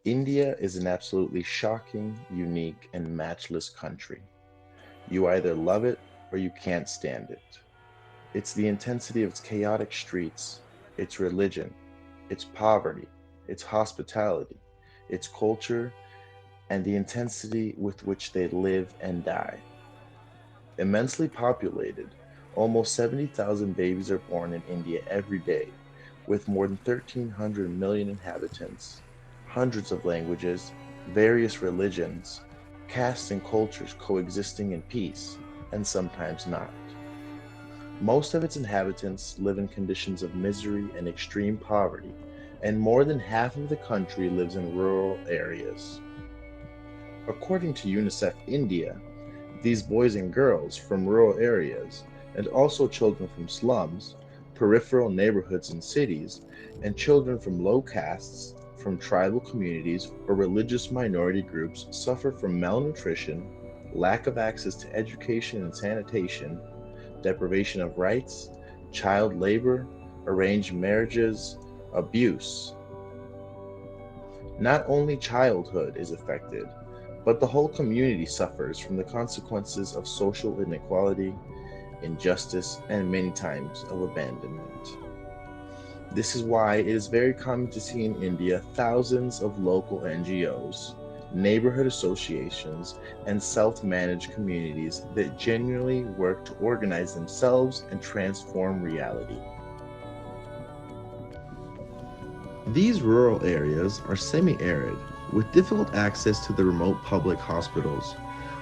India is an absolutely shocking, unique, and matchless country. You either love it or you can't stand it. It's the intensity of its chaotic streets, its religion, its poverty, its hospitality, its culture, and the intensity with which they live and die. Immensely populated, almost 70,000 babies are born in India every day, with more than 1,300 million inhabitants, hundreds of languages, various religions, castes and cultures coexisting in peace, and sometimes not. Most of its inhabitants live in conditions of misery and extreme poverty, and more than half of the country lives in rural areas. According to UNICEF India, these boys and girls from rural areas, and also children from slums, peripheral neighborhoods and cities, and children from low castes, from tribal communities, or religious minority groups suffer from malnutrition, lack of access to education and sanitation, deprivation of rights, child labor, arranged marriages, abuse. Not only childhood is affected, but the whole community suffers from the consequences of social inequality, injustice, and many times of abandonment. This is why it is very common to see in India thousands of local NGOs, neighborhood associations, and self managed communities that genuinely work to organize themselves and transform reality. These rural areas are semi arid, with difficult access to the remote public hospitals,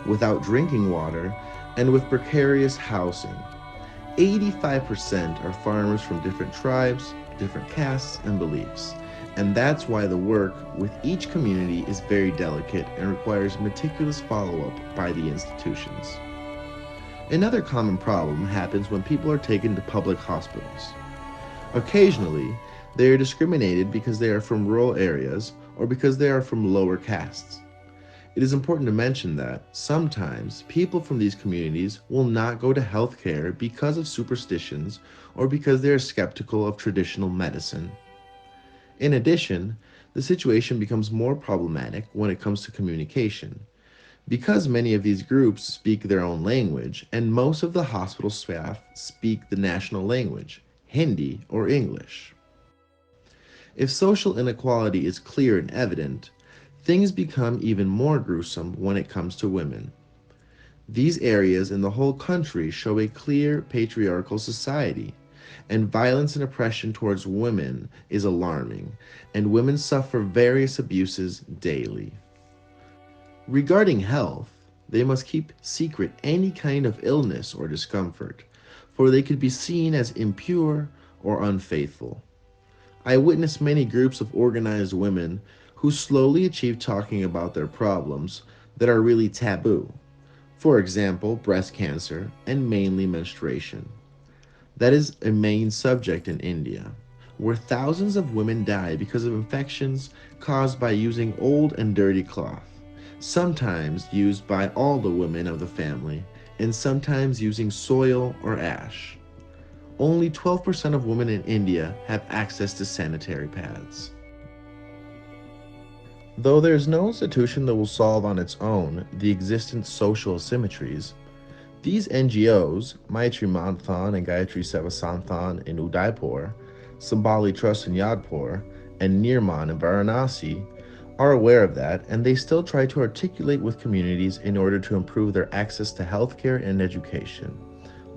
without drinking water, and with precarious housing. 85% are farmers from different tribes, different castes, and beliefs. And that's why the work with each community is very delicate and requires meticulous follow-up by the institutions. Another common problem happens when people are taken to public hospitals. Occasionally, they are discriminated because they are from rural areas or because they are from lower castes. It is important to mention that sometimes people from these communities will not go to healthcare because of superstitions or because they are skeptical of traditional medicine. In addition, the situation becomes more problematic when it comes to communication, because many of these groups speak their own language and most of the hospital staff speak the national language, Hindi or English. If social inequality is clear and evident, things become even more gruesome when it comes to women. These areas in the whole country show a clear patriarchal society, and violence and oppression towards women is alarming, and women suffer various abuses daily. Regarding health, they must keep secret any kind of illness or discomfort, for they could be seen as impure or unfaithful. I witnessed many groups of organized women who slowly achieve talking about their problems that are really taboo. For example, breast cancer and mainly menstruation. That is a main subject in India, where thousands of women die because of infections caused by using old and dirty cloth, sometimes used by all the women of the family, and sometimes using soil or ash. Only 12% of women in India have access to sanitary pads. Though there is no institution that will solve on its own the existent social asymmetries, these NGOs, Maitri Manthan and Gayatri Seva Santhan in Udaipur, Sambali Trust in Yadpur, and Nirman in Varanasi, are aware of that, and they still try to articulate with communities in order to improve their access to healthcare and education.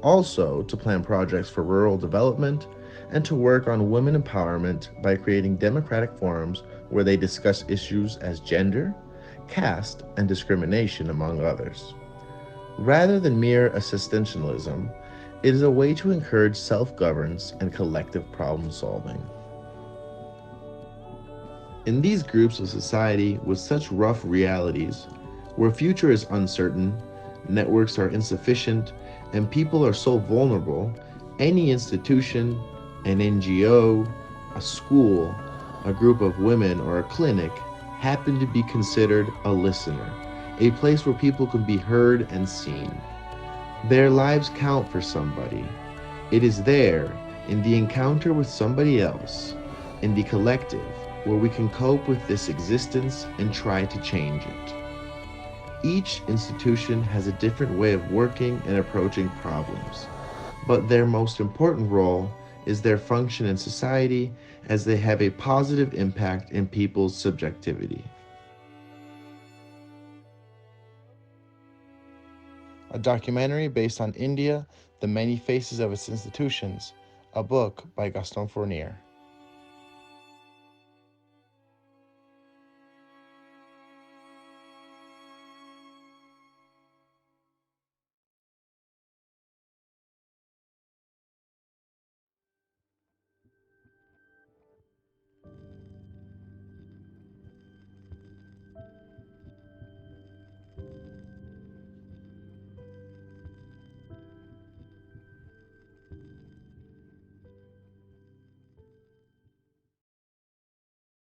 Also, to plan projects for rural development and to work on women empowerment by creating democratic forums where they discuss issues as gender, caste, and discrimination, among others. Rather than mere assistantialism, it is a way to encourage self-governance and collective problem-solving. In these groups of society with such rough realities, where future is uncertain, networks are insufficient, and people are so vulnerable, any institution, an NGO, a school, a group of women, or a clinic happen to be considered a listener, a place where people can be heard and seen. Their lives count for somebody. It is there, in the encounter with somebody else, in the collective, where we can cope with this existence and try to change it. Each institution has a different way of working and approaching problems, but their most important role is their function in society as they have a positive impact in people's subjectivity. A documentary based on India, The Many Faces of Its Institutions, a book by Gaston Fournier.